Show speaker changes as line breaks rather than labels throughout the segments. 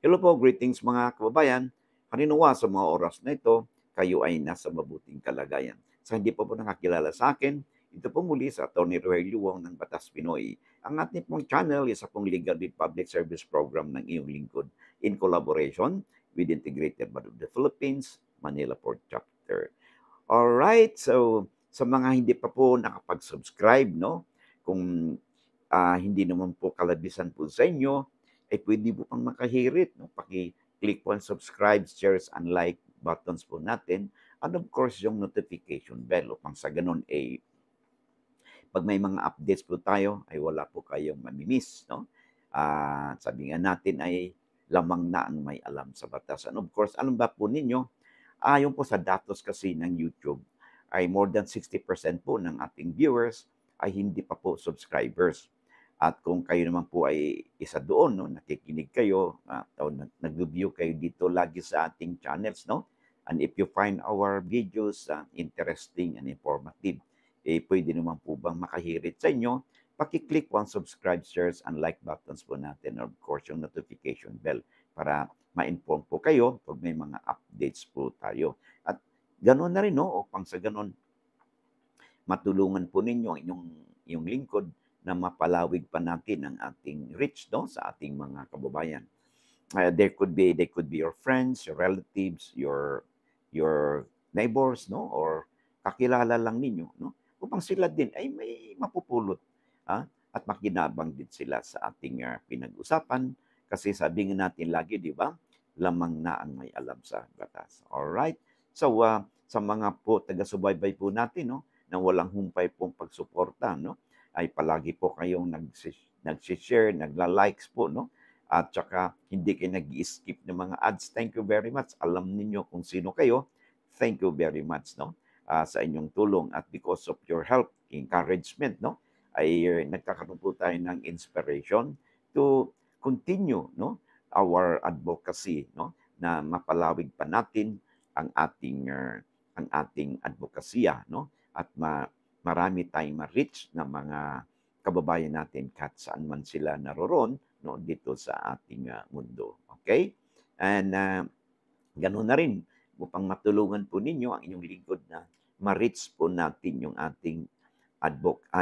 Hello po, greetings mga kababayan. Haninawa sa mga oras na ito, kayo ay nasa mabuting kalagayan. Sa hindi pa po nakakilala sa akin, ito po muli sa Atty. Roy Luwang ng Batas Pinoy. Ang ating pong channel, isa pong legal with public service program ng iyong lingkod in collaboration with Integrated Bar of the Philippines, Manila Port Chapter. Alright, so sa mga hindi pa po nakapag-subscribe, no? Kung hindi naman po kalabisan po sa inyo, ay pwede po pang makahirit. No? Paki-click po ang subscribe, shares, and like buttons po natin. And of course, yung notification bell upang sa ganun ay pag may mga updates po tayo ay wala po kayong mamimiss. No? Sabi nga natin ay lamang na ang may alam sa batas. And of course, alam ba po ninyo, ayon po sa datos kasi ng YouTube, ay more than 60% po ng ating viewers ay hindi pa po subscribers. At kung kayo naman po ay isa doon, no, nakikinig kayo, nag-view kayo dito lagi sa ating channels, no? And if you find our videos interesting and informative, pwede naman po bang makahirit sa inyo, paki-click po ang subscribe, shares, and like buttons po natin, and of course, yung notification bell para ma-inform po kayo pag may mga updates po tayo. At ganoon na rin, no, upang sa ganoon, matulungan po ninyo yung lingkod na mapalawig pa natin ang ating reach, no, sa ating mga kababayan. They could be your friends, your relatives, your neighbors, no, or kakilala lang ninyo, no, upang sila din ay may mapupulot, at makinabang din sila sa ating pinag-usapan. Kasi sabi nga natin lagi, di ba, lamang na ang may alam sa batas. Alright? So, sa mga po taga-subaybay po natin, no, na walang humpay pong pagsuporta, no, ay palagi po kayong nag-share, nagla-likes po, no? At saka hindi kayo nag-skip ng mga ads. Thank you very much. Alam niyo kung sino kayo. Thank you very much, no? Sa inyong tulong at because of your help, encouragement, no? Ay nagkakaroon po tayo ng inspiration to continue, no? Our advocacy, no? Na mapalawig pa natin ang ating advokasya, no? At marami tayong ma-reach na mga kababayan natin kahit saan man sila naroon, no, dito sa ating mundo. Okay? And ganoon na rin upang matulungan po ninyo ang inyong lingkod na ma-reach po natin yung ating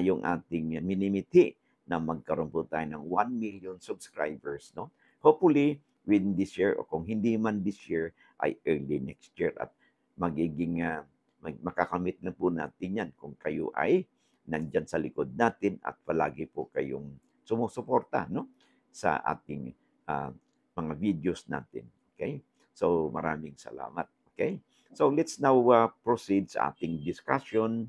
yung ating minimiti na magkaroon po tayo ng 1 million subscribers, no? Hopefully, within this year o kung hindi man this year, ay early next year at magiging makakamit na po natin yan kung kayo ay nandyan sa likod natin at palagi po kayong sumusuporta, no, sa ating mga videos natin. Okay? So, maraming salamat. Okay? So, let's now proceed sa ating discussion.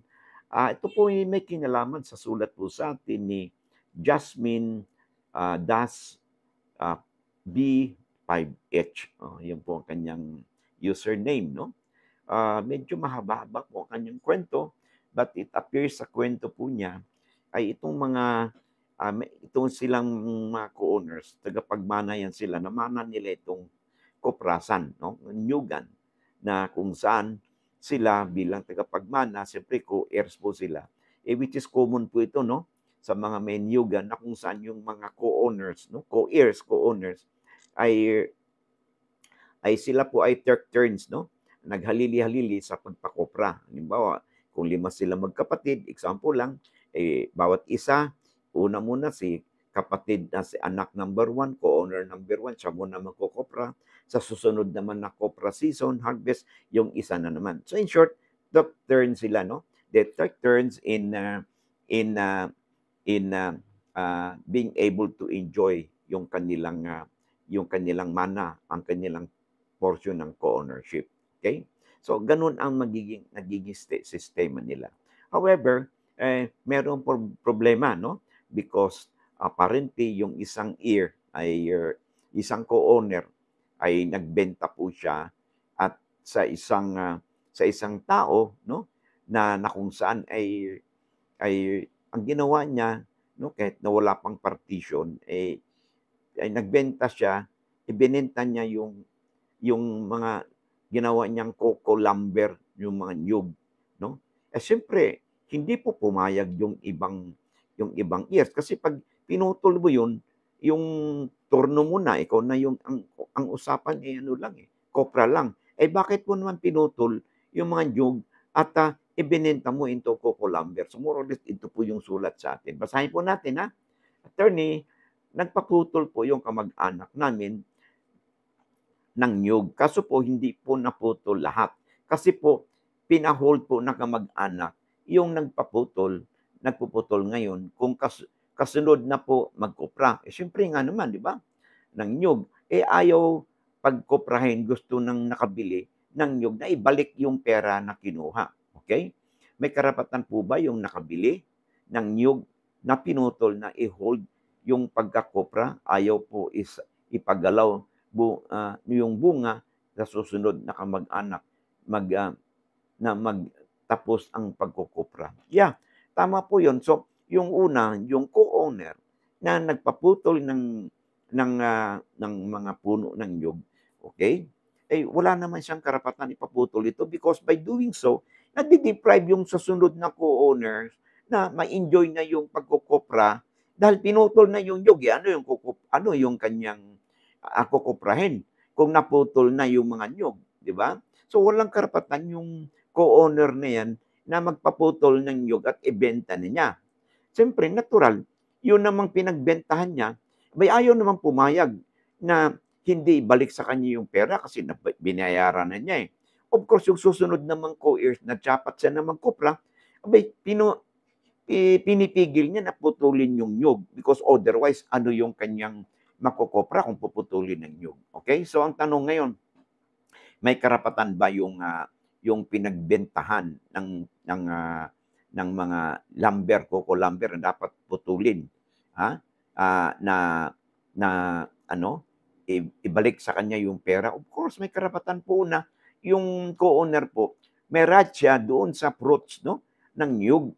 Ito po ay may kinalaman sa sulat po sa atin ni Jasmine Das B5H. Yun po ang kanyang username, no? Medyo mahaba-haba po ang kanyang kwento, but it appears sa kwento po niya ay itong mga itong silang mga co-owners, tagapagmana yan sila, namana nila itong koprasan, no? Nyugan, na kung saan sila bilang tagapagmana, siyempre co-heirs po sila. Which is common po ito, no? Sa mga may nyugan na kung saan yung mga co-owners, no? Co-heirs, co-owners, ay sila po ay turns, no? Naghalili-halili sa pagpakopra. Halimbawa, kung 5 sila magkapatid, example lang, bawat isa, una muna si kapatid na si anak number 1, co-owner number 1, siya muna magkokopra. Sa susunod naman na copra season, harvest, yung isa na naman. So in short, took turns sila, no? They took turns in being able to enjoy yung kanilang mana, ang kanilang portion ng co-ownership. Okay? So, ganun ang nagiging sistema nila. However, meron problema, no? Because apparently, yung isang isang co-owner ay nagbenta po siya at sa isang tao, no? Na kung saan ay ang ginawa niya, no, kahit na wala pang partition, ay nagbenta siya, ibinenta niya yung mga ginawa niyang coco lumber, yung mga niyog, no? Siyempre, hindi po pumayag yung ibang heirs kasi pag pinutol mo yun, yung turno mo na, ikaw na yung ang usapan, eh, ano lang, eh, kopra lang. Eh, bakit mo naman pinutol yung mga niyog at, ibinenta mo into coco lumber? So, more or less, ito po yung sulat sa atin. Basahin po natin, ha. Attorney, nagpaputol po yung kamag-anak namin ng niyog. Kaso po hindi po naputol lahat. Kasi po pina-hold po ng kamag-anak yung nagpuputol ngayon kung kasunod na po magkopra. Eh siyempre nga naman, di ba? Ng niyog. Eh ayaw pagkoprahin, gusto ng nakabili ng niyog na ibalik yung pera na kinuha. Okay? May karapatan po ba yung nakabili ng niyog na pinutol na i-hold yung pagkakopra? Ayaw po ipagalaw yung bunga sa susunod na kamag-anak mag, na magtapos ang pagkukopra. Yeah, tama po yun. So, yung una, yung co-owner na nagpaputol ng mga puno ng nyug, okay? Eh, wala naman siyang karapatan ipaputol ito because by doing so, nadi-deprive yung susunod na co-owners na ma-enjoy na yung pagkukopra dahil pinutol na yung nyug. Eh. Ano yung kanyang kukuprahin kung naputol na yung mga nyug, di ba? So walang karapatan yung co-owner na yan na magpaputol ng nyug at ibenta niya. Siyempre, natural, yun namang pinagbentahan niya, may ayaw namang pumayag na hindi balik sa kanya yung pera kasi binayaran na niya eh. Of course, yung susunod namang co-heirs na dapat siya na magkupra, abay, pinipigil niya na putulin yung nyug because otherwise, ano yung kanyang makukopra kung puputulin ng nyug. Okay? So, ang tanong ngayon, may karapatan ba yung pinagbentahan ng mga lumber, coco lumber na dapat putulin, ha? Na na ano, ibalik sa kanya yung pera. Of course, may karapatan po na yung co-owner po, may right siya doon sa fruits, no, ng niyog,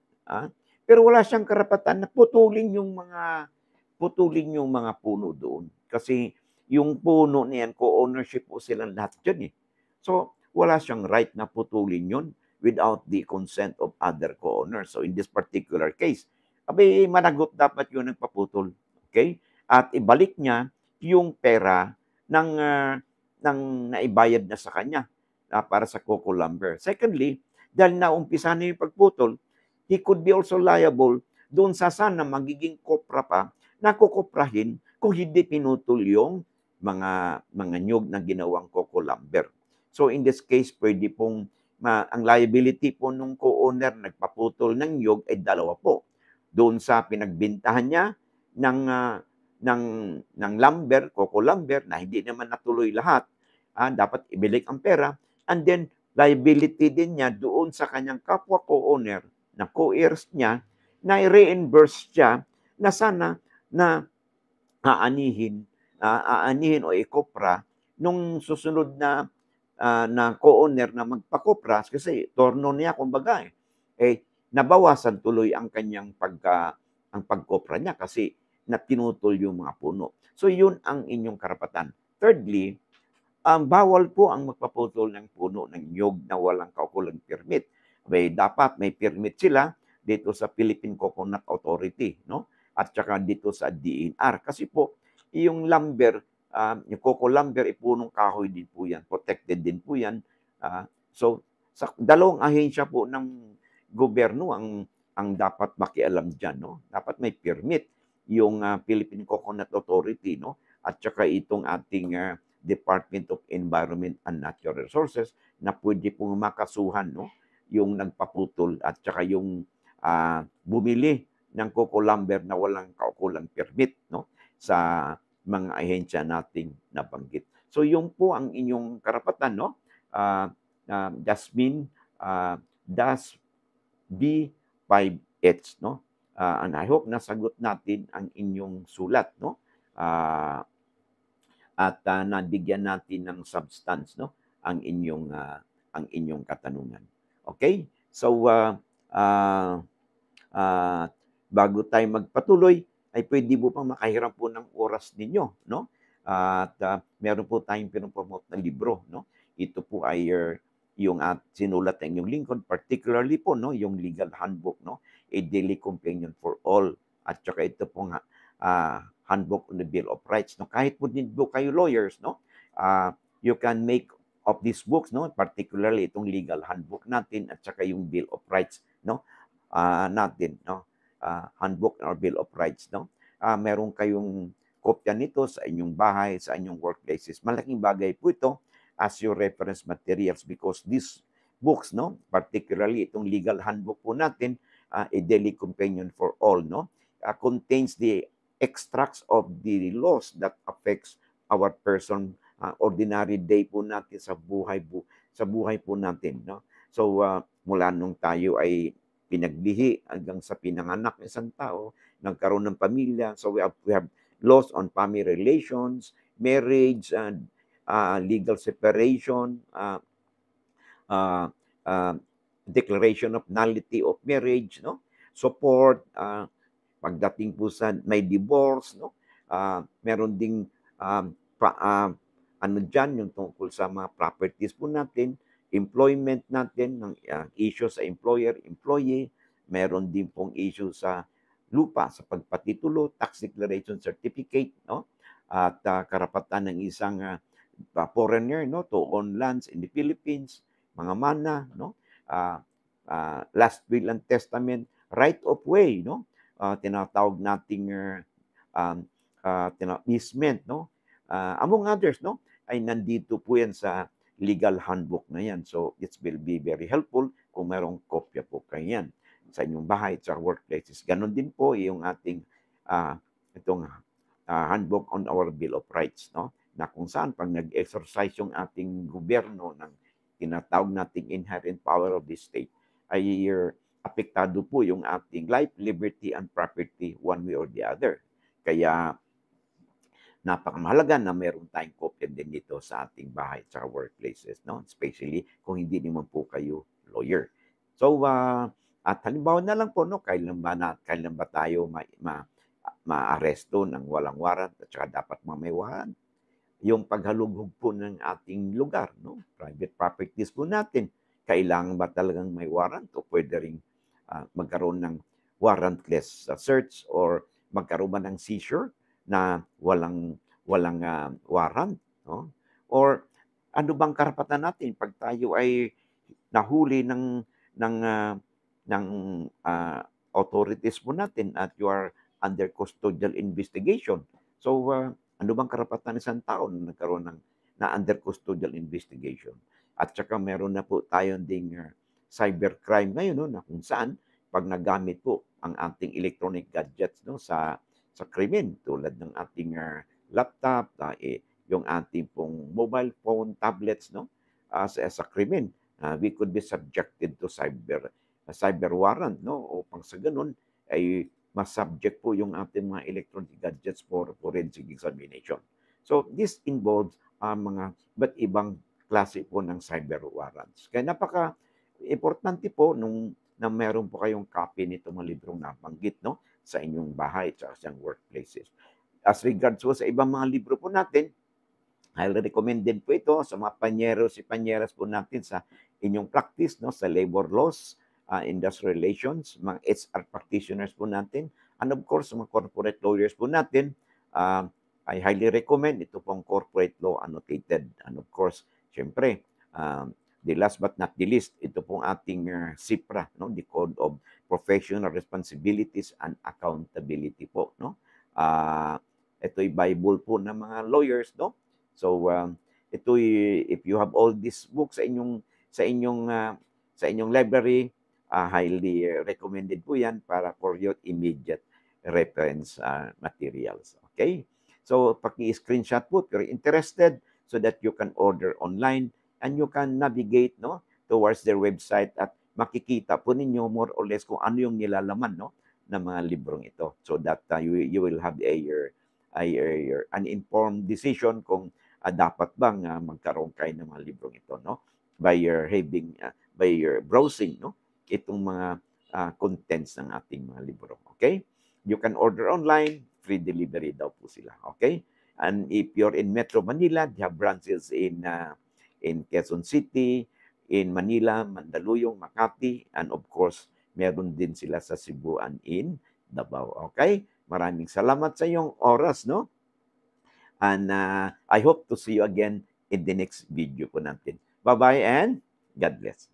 pero wala siyang karapatan na putulin yung mga puno doon. Kasi yung puno niyan, co-ownership po silang lahat dyan eh. So, wala siyang right na putulin yun without the consent of other co-owners. So, in this particular case, abay, managot dapat yung nagpaputol. Okay? At ibalik niya yung pera ng naibayad na sa kanya para sa coco lumber. Secondly, dahil naumpisa na yung pagputol, he could be also liable doon sa sana magiging kopra pa na kukuprahin kung hindi pinutol yung mga nyug na ginawang coco lumber. So in this case, pwede pong ang liability po nung co-owner nagpaputol ng nyug ay dalawa po. Doon sa pinagbintahan niya ng lumber, coco lumber, na hindi naman natuloy lahat, dapat ibalik ang pera. And then, liability din niya doon sa kanyang kapwa co-owner na co-heirs niya na i-reimburse siya na sana na aanihin o ikopra nung susunod na co-owner na magpakopra kasi torno niya kumbaga nabawasan tuloy ang kanyang ang pagkopra niya kasi pinutol yung mga puno. So yun ang inyong karapatan. Thirdly, bawal po ang magpaputol ng puno ng nyug na walang kaukulang permit. Dapat may permit sila dito sa Philippine Coconut Authority, no? At saka dito sa DNR. Kasi po, yung lumber, yung coco lumber, punong kahoy din po yan. Protected din po yan. So, sa dalawang ahensya po ng gobyerno ang dapat makialam dyan, no? Dapat may permit yung Philippine Coconut Authority, no? At saka itong ating Department of Environment and Natural Resources na pwede pong makasuhan, no? Yung nagpaputol at saka yung bumili ng coco lumber na walang kaukulang permit, no? Sa mga ahensya nating nabanggit. So yung po ang inyong karapatan, no? Jasmine, Das B5H, no? And I hope nasagot natin ang inyong sulat, no? At nabigyan natin ng substance, no? Ang inyong katanungan. Okay? So bago tayo magpatuloy, ay pwede po pang makahiram po ng oras ninyo, no? At meron po tayong pinopromote na libro, no? Ito po ay yung sinulat ng inyong lingkod, particularly po, no, yung Legal Handbook, no? A Daily Companion for All. At saka ito pong Handbook on the Bill of Rights. No, kahit po din po kayo lawyers, no, you can make of these books, no, particularly itong legal handbook natin at saka yung Bill of Rights, no, natin, no, handbook or Bill of Rights, no. Meron kayong kopya nito sa inyong bahay, sa inyong workplaces. Malaking bagay po ito as your reference materials because these books, no, particularly itong legal handbook po natin, a daily companion for all, no, contains the extracts of the laws that affects our person, ordinary day po natin sa buhay po natin, no. So mula nung tayo ay pinaglihi hanggang sa pinanganak ng isang tao, nagkaroon ng pamilya. So we have laws on family relations, marriage, and legal separation, uh, uh, declaration of nullity of marriage, no? Support, pagdating po sa may divorce, no? Meron ding ano dyan, yung tungkol sa mga properties po natin, employment natin, ng issue sa employer-employee, meron din pong issue sa lupa, sa pagpatitulo, tax declaration certificate, no? At karapatan ng isang foreigner, no, to own lands in the Philippines, mga mana, no? Last will and testament, right of way, no? Tinatawag nating easement, no? Among others, no? Ay nandito po yan sa legal handbook na yan. So it will be very helpful kung mayroong kopya po kayo yan sa inyong bahay, sa workplaces. Ganon din po yung ating itong handbook on our Bill of Rights, no? Na kung saan pag nag-exercise yung ating gobyerno ng tinatawag nating inherent power of the state, ay apektado po yung ating life, liberty, and property one way or the other. Kaya napakamahalaga na meron tayong kopya din dito sa ating bahay at workplaces, no? Especially kung hindi naman po kayo lawyer. So, at halimbawa na lang po, no, kailan ba tayo maaresto ng walang warrant at saka dapat may warrant? Yung paghalughog po ng ating lugar, no? Private properties po natin. Kailangan ba talagang may warrant o pwede ring magkaroon ng warrantless search or magkaroon ba ng seizure na walang warrant, no? Or ano bang karapatan natin pag tayo ay nahuli ng authorities po natin at you are under custodial investigation. So ano bang karapatan ng isang tao na nagkaroon na under custodial investigation? At saka meron na po tayong ding cybercrime ngayon, no, na kung saan pag nagamit po ang ating electronic gadgets, no, sa krimen tulad ng ating laptop, yung ating pong mobile phone, tablets, no, sa krimen, we could be subjected to cyber warrant, no, upang sa ganun ay mas-subject po yung ating mga electronic gadgets for forensic examination. So this involves mga ba't ibang klase po ng cyber warrants. Kaya napaka-importante po na meron po kayong copy nito mga librong nabanggit, no, sa inyong bahay at sa workplaces. As regards po sa ibang mga libro po natin, highly recommended po ito sa mga panyeras po natin sa inyong practice, no, sa labor laws, industrial relations, mga HR practitioners po natin, and of course, mga corporate lawyers po natin. I highly recommend ito pong corporate law annotated. And of course, syempre, the last but not the least, ito pong ating CIPRA, no, the Code of Professional Responsibilities and Accountability po, no. Ito'y Bible po ng mga lawyers, no. So ito'y, if you have all these books sa inyong library, highly recommended po yan para for your immediate reference materials. Okay? So, paki-screenshot po if you're interested so that you can order online and you can navigate, no, towards their website at makikita po ninyo more or less kung ano yung nilalaman, no, ng mga librong ito so that you will have an informed decision kung dapat bang magkaroon kayo ng mga librong ito, no, by your browsing, no, itong mga contents ng ating mga libro. Okay? You can order online, free delivery daw po sila. Okay? And if you're in Metro Manila, they have branches in Quezon City, in Manila, Mandaluyong, Makati, and of course, meron din sila sa Cebu and in Davao. Okay? Maraming salamat sa iyong oras, no? And I hope to see you again in the next video po natin. Bye-bye and God bless.